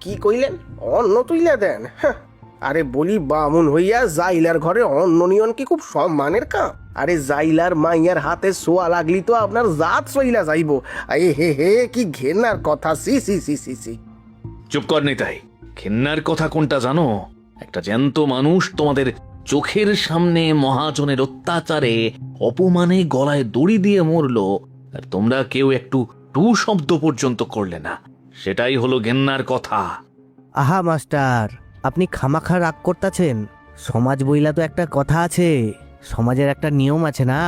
কি কইলেন? অন্ন তুইলা দেন? হ্যাঁ। আরে বলি, বামুন হইয়া জাইলার ঘরে অন্ন নিয়ন কি খুব সম্মানের কাম? আরে জাইলার মাইয়ার হাতে সোয়া লাগলি তো আপনার জাত সইলা যাইব। আরে হে হে, কি ঘেন্নার কথা! সি সি সি সি সি। চুপ কর নিতাই। ঘেন্নার কথা কোনটা জানো? একটা জ্যান্ত মানুষ তোমাদের চোখের সামনে মহাজনের অত্যাচারে অপমানে গলায় দড়ি দিয়ে মরলো, আর তোমরা কেউ একটু টু শব্দ পর্যন্ত করলে না। সেটাই হলো ঘেন্নার কথা। আহা মাস্টার, আপনি খামাখা রাগ করতেছেন। সমাজ বইলা তো একটা কথা আছে, সমাজের একটা নিয়ম আছে না?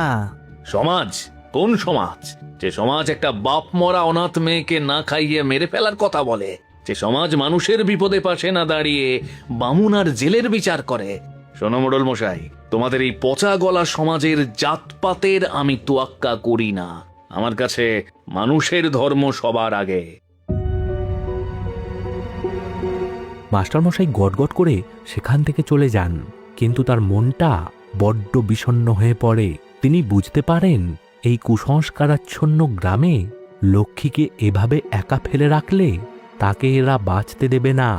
সমাজ? কোন সমাজ? যে সমাজ একটা বাপ মরা অনাথ মেয়েকে না খাইয়ে মেরে ফেলার কথা বলে, যে সমাজ মানুষের বিপদে পাশে না দাঁড়িয়ে বামুন আর জেলের বিচার করে। শোনো মোড়ল মশাই, তোমাদের এই পচা গলা সমাজের জাতপাতের আমি তোয়াক্কা করি না। আমার কাছে মানুষের ধর্ম সবার আগে। মাস্টারমশাই গটগট করে সেখান থেকে চলে যান, কিন্তু তার মনটা বড্ড বিষণ্ণ হয়ে পড়ে। তিনি বুঝতে পারেন এই কুসংস্কারাচ্ছন্ন গ্রামে লক্ষ্মীকে এভাবে একা ফেলে রাখলে তাকে এরা বাঁচতে দেবে না।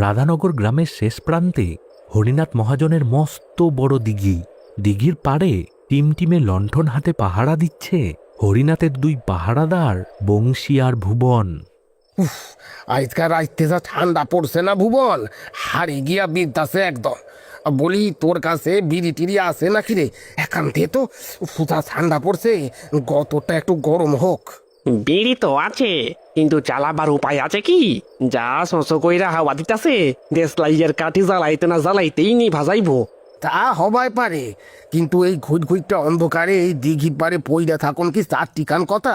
রাধানগর গ্রামের শেষ প্রান্তে হরিনাথ মহাজনের মস্ত বড় দিঘি। দিঘির পাড়ে টিমটিমে লণ্ঠন হাতে পাহারা দিচ্ছে হরিনাথের দুই পাহারাদার বংশী আর ভুবন। আজকাল রাইতে যা ঠান্ডা পড়ছে না ভুবন, হারি গিয়া বিদ্যাছে একদম। বলি, তোর কাছে বিড়ি টিড়ি আছে নাকি রে? একান্তে তো সুতা ঠান্ডা পড়ছে, গতটা একটু গরম হোক। বিড়ি তো আছে, কিন্তু চালাবার উপায় আছে কি? যা শোষো কইরা হাওয়া দিতাছে, দেশলাইয়ের কাঠি জ্বালাইতে না জ্বালাইতেই নি ভাজাইবো। তা হবাই পারে, কিন্তু এই ঘুটঘুটটা অন্ধকারে এই দিঘির পারে পইরা থাকুন কি তার টিকান কথা?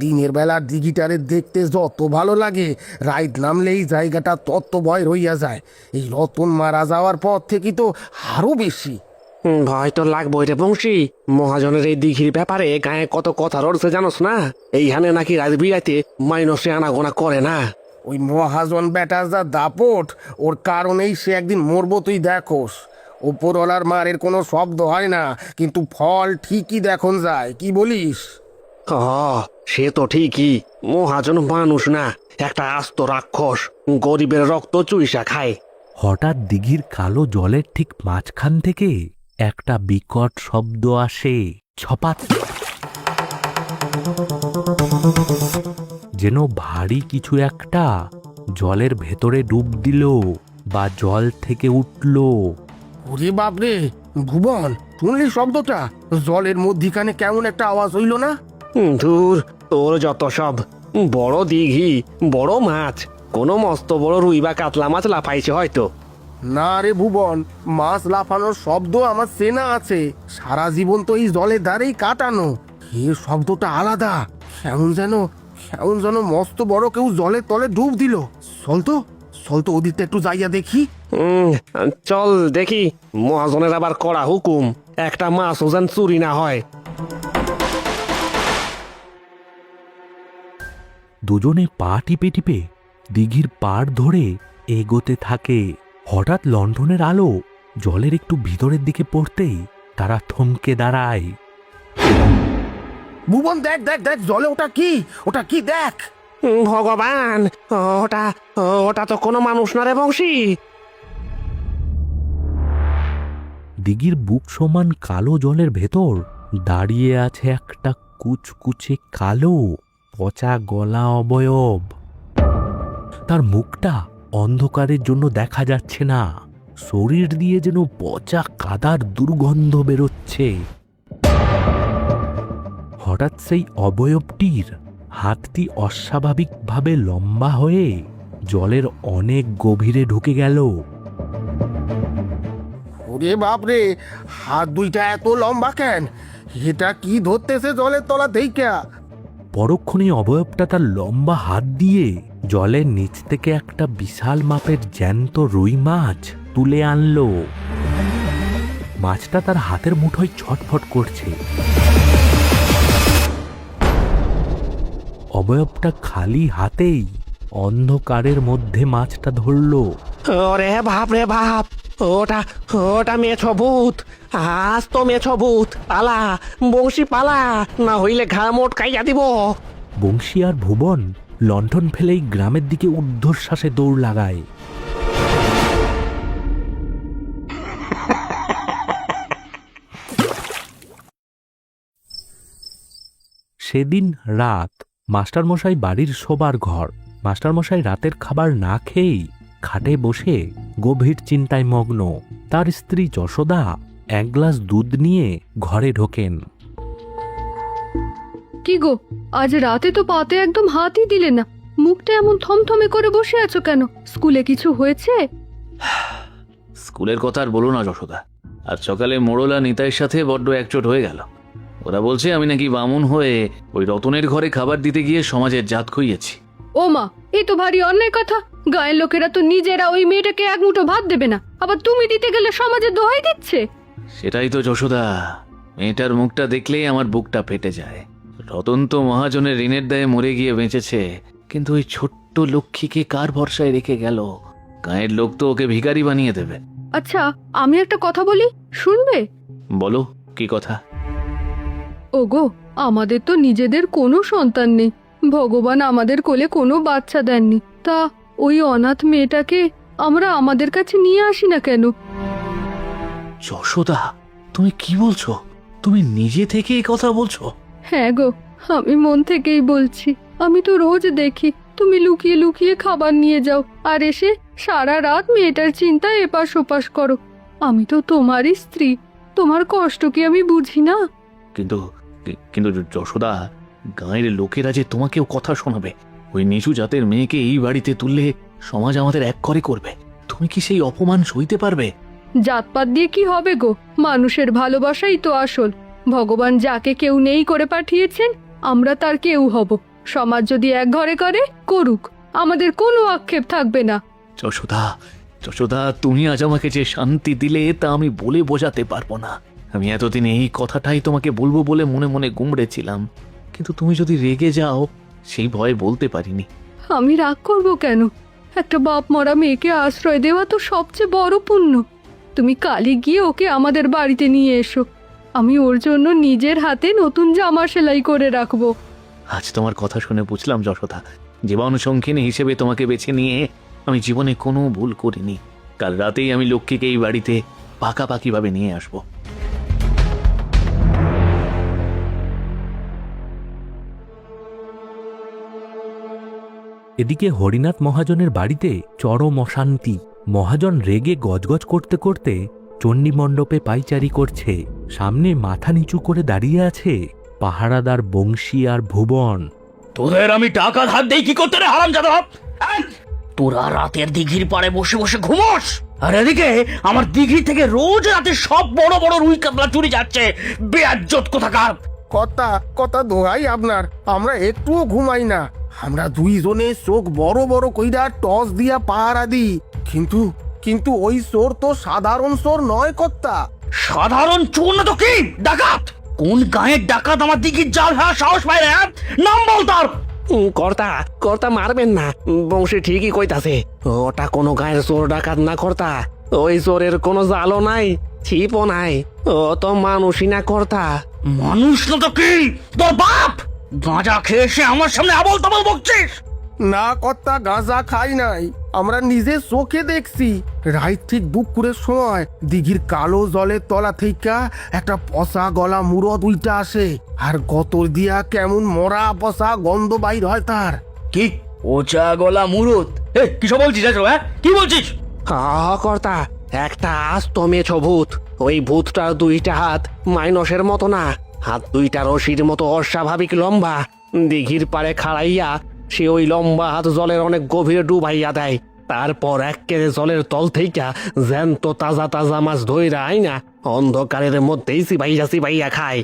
দিনের বেলা দিঘিটারে দেখতে যত ভালো লাগে, রাইত নামলেই জায়গাটা তত ভয় রইয়া যায়। এই রতন মারা যাওয়ার পর থেকে তো আরো বেশি ভয় তো লাগবই রে বংশী। মহাজনের এই দিঘির ব্যাপারে গায়ে কত কথা রড়ছে জানোস না? এইখানে নাকি রাত বিরাইতে মাইনসে আনাগোনা করে না। ওই মহাজন বেটার যা দাপট, ওর কারণেই সে একদিন মরবো, তুই দেখোস। ওপরওয়ালার মারের কোনো শব্দ হয় না, কিন্তু ফল ঠিকই দেখুন যায়। কি বলিস? সে তো ঠিকই। মহাজন মানুষ না, একটা আস্ত রাক্ষস, গরিবের রক্ত চুইসা খায়। হঠাৎ দিঘির কালো জলের ঠিক মাঝখান থেকে একটা বিকট শব্দ আসে, ছপাত। যেন ভারী কিছু একটা জলের ভেতরে ডুব দিল বা জল থেকে উঠল। ওরে বাপরে ভুবন, শুনলি শব্দটা? জলের মধ্যিখানে কেমন একটা আওয়াজ হইল না? ধুর, তোর যত সব। বড় দিঘি, বড় মাছ, কোনো মস্ত বড় রুই বা কাতলা মাছ লাফাইছে হয়তো। না রে ভুবন, মাছ লাফানোর শব্দ আমার চেনা আছে। সারা জীবন তো এই জলের ধারেই কাটানো। এর শব্দটা আলাদা, কেমন যেন মস্ত বড় কেউ জলের তলে ডুব দিল। চল তো ওদিকটা একটু যাইয়া দেখি। চল দেখি। মহাজনের আবার কড়া হুকুম, একটা মাছও যেন চুরি না হয়। দুজনে পা টিপে টিপে দিঘির পাড় ধরে এগোতে থাকে। হঠাৎ লণ্ঠনের আলো জলের একটু ভিতরের দিকে পড়তেই তারা থমকে দাঁড়ায়। ভুবন, দেখ দেখ দেখ, জলে ওটা কি দেখ। ভগবান, ওটা ওটা তো কোনো মানুষ না রে বংশী। দিঘির বুক সমান কালো জলের ভেতর দাঁড়িয়ে আছে একটা কুচকুচে কালো পচা গলা অবয়ব। তার মুখটা অন্ধকারের জন্য দেখা যাচ্ছে না, শরীর দিয়ে যেন পচা কাদার দুর্গন্ধ বেরোচ্ছে। হঠাৎ সেই অবয়বটির হাতটি অস্বাভাবিকভাবে লম্বা হয়ে জলের অনেক গভীরে ঢুকে গেল। ওরে বাপরে, হাত দুইটা এত লম্বা কেন? এটা কি ধরতেছে জলের তলা দেইখা? পরক্ষণে অবয়বটা তার লম্বা হাত দিয়ে জলের নিচ থেকে একটা বিশাল মাপের জ্যান্ত রুই মাছ তুলে আনলো। মাছটা তার হাতের মুঠোয় ছটফট করছে। অবয়বটা খালি হাতেই অন্ধকারের মধ্যে মাছটা ধরল। ওরে বাপ রে বাপ, ওটা ওটা মেছো ভূত, আজ তো মেছো ভূত। পালা বংশী পালা, না হইলে ঘাড় মোটকাইয়া দিব। বংশী আর ভুবন লণ্ঠন ফেলেই গ্রামের দিকে ঊর্ধ্বশ্বাসে দৌড় লাগায়। সেদিন রাত। মাস্টারমশাই বাড়ির শোবার ঘর। মাস্টারমশাই রাতের খাবার না খেয়েই খাটে বসে গভীর চিন্তায় মগ্ন। তার স্ত্রী যশোদা এক গ্লাস দুধ নিয়ে ঘরে ঢোকেন। কি গো, আজ রাতে তো পাতে একদম হাতই দিলে না। মুখটা এমন থমথমে করে বসে আছো কেন? স্কুলে কিছু হয়েছে? স্কুলের কথা আর বলো না যশোদা। আজ সকালে মোড়লা নিতাইয়ের সাথে বড্ড একচোট হয়ে গেল। ওরা বলছে আমি নাকি বামুন হয়ে ওই রতনের ঘরে খাবার দিতে গিয়ে সমাজের জাত খুইয়েছি। ও মা, এই তো ভারী অন্যায় কথা। গায়ের লোকেরা তো নিজেরা ওই মেয়েটাকে এক মুঠো ভাত দেবে না, আবার তুমি দিতে গেলে সমাজের দোহাই দিচ্ছে। সেটাই তো যশোদা, মেয়েটার মুখটা দেখলেই আমার বুকটা ফেটে যায়। রতন তো মহাজনের ঋণের দায়ে মরে গিয়ে বেঁচেছে, কিন্তু ওই ছোট্ট লক্ষ্মীকে কার ভরসায় রেখে গেল? গায়ের লোক তো ওকে ভিখারি বানিয়ে দেবে। আচ্ছা, আমি একটা কথা বলি, শুনবে? বলো, কি কথা? ওগো, আমাদের তো নিজেদের কোনো সন্তান নেই। ভগবান আমাদের কোলে কোনো বাচ্চা দেননি। তা ওই অনাথ মেয়েটাকে আমরা আমাদের কাছে নিয়ে আসি না কেন? যশোদা, তুমি কি বলছো? তুমি নিজে থেকে এই কথা বলছো? হ্যাঁ গো, আমি মন থেকেই বলছি। আমি তো রোজ দেখি তুমি লুকিয়ে লুকিয়ে খাবার নিয়ে যাও, আর এসে সারা রাত মেয়েটার চিন্তায় এপাশ ওপাশ করো। আমি তো তোমারই স্ত্রী, তোমার কষ্ট কি আমি বুঝি না? কিন্তু কিন্তু যশোদা, গাঁয়ের লোকেরা যে তোমাকেও কথা শোনাবে। ওই নিচু জাতের মেয়েকে এই বাড়িতে তুললে সমাজ আমাদের এক করে করবে। তুমি কি সেই অপমান সইতে পারবে? জাতপাত দিয়ে কি হবে গো? মানুষের ভালোবাসাই তো আসল। ভগবান যাকে কেউ নেই করে পাঠিয়েছেন, আমরা তার কেউ হব। সমাজ যদি এক ঘরে করে, করুক, আমাদের কোনো আক্ষেপ থাকবে না। যশোদা, যশোদা, তুমি আজ আমাকে যে শান্তি দিলে তা আমি বলে বোঝাতে পারবো না। আমি এতদিন এই কথাটাই তোমাকে বলবো বলে মনে মনে গুমড়েছিলাম, কিন্তু তুমি যদি রেগে যাও সেই ভয়ে বলতে পারিনি। আমি রাগ করব কেন? একটা বাপ মরা মেয়েকে আশ্রয় দেওয়া তো সবচেয়ে বড় পুণ্য। তুমি কালই গিয়ে ওকে আমাদের বাড়িতে নিয়ে এসো। আমি ওর জন্য নিজের হাতে নতুন জামা সেলাই করে রাখবো। আজ তোমার কথা শুনে বুঝলাম যশোদা, জীবন সঙ্গিনী হিসেবে তোমাকে বেছে নিয়ে আমি জীবনে কোনো ভুল করিনি। কাল রাতেই আমি লক্ষ্মীকে এই বাড়িতে পাকাপাকিভাবে নিয়ে আসবো। এদিকে হরিনাথ মহাজনের বাড়িতে চরম অশান্তি। মহাজন রেগে গজগজ করতে করতে চণ্ডী মণ্ডপে পাইচারি করছে। সামনে মাথা নিচু করে দাঁড়িয়ে আছে পাহারাদার বংশী আর ভুবন। তোদের আমি টাকা ধার দেই কি করতে রে হারামজাদা? তোরা রাতের দিঘির পাড়ে বসে বসে ঘুমোস, আর এদিকে আমার দিঘি থেকে রোজ রাতে সব বড় বড় রুই কাতলা চুরি যাচ্ছে। বেয়াজ্জত কোথাকার! কথা কথা দোহাই আপনার, আমরা একটুও ঘুমাই না। আমরা দুইজনে চোখ বড় বড় কইরা টস দিয়া পাহারা দিই, কিন্তু কিন্তু ওই চোর তো সাধারণ চোর নয় কর্তা। সাধারণ চোর না তো কি? ডাকাত! কোন গায়ের ডাকাত আমার দিঘির জাল ফেলার সাহস পায় রে? নাম বল তার। কর্তা কর্তা মারবেন না, বংশী ঠিকই কইতাছে। ওটা কোনো গায়ের চোর ডাকাত না কর্তা। ওই চোরের কোনো জালও নাই, ছিপও নাই। ও তো মানুষই না কর্তা। মানুষ না তো কি? তোর বাপ! গাঁজা খেয়ে এসে আমার সামনে আবল তাবল বকছিস? না কর্তা, গাঁজা খাই নাই, আমরা নিজে চোখে দেখছি। রাত ঠিক দুপুরের সময় দিঘির কালো জলের তলা থেকে একটা পচা গলা মুরদ উইটা আসে, আর গতর দিয়া কেমন মরা পচা গন্ধ বাইর হয় তার। কি ওচা গলা মুরুত? কি সব বলছিস? হ্যাঁ, কি বলছিস? কর্তা, একটা আস্ত মেছো ভূত। ওই ভূতটার দুইটা হাত মাইনসের মতো না, হাত দুইটা রশির মতো অস্বাভাবিক লম্বা। দিঘির পাড়ে খাড়াইয়া সে ওই লম্বা হাত জলের অনেক গভীরে ডুবাইয়া দেয়। তারপর একেবারে জলের তল থেকে জ্যান্ত তাজা তাজা মাছ ধইরা আইনা অন্ধকারের মধ্যেই সিবাইয়া খায়।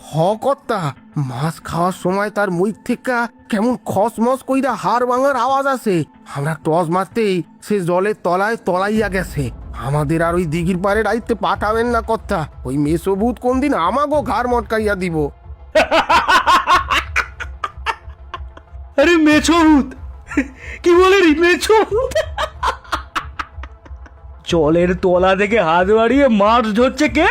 হ কর্তা, মাছ খাওয়ার সময় তার মুখ থেকে কেমন খসমস কইরা হাড় ভাঙার আওয়াজ আসে। আমরা টস মারতেই সে জলের তলায় তলাইয়া গেছে। আমাদের আর ওই দিঘির পাড়ে রাইতে পাঠাবেন না কর্তা, ওই মেসোভূত কোন দিন আমাগো ঘাড় মটকাইয়া দিব। আরে মেছো ভূত? কি বলে রে মেছো ভূত? জলের তলা থেকে হাত বাড়িয়ে মাছ ধরছে কে?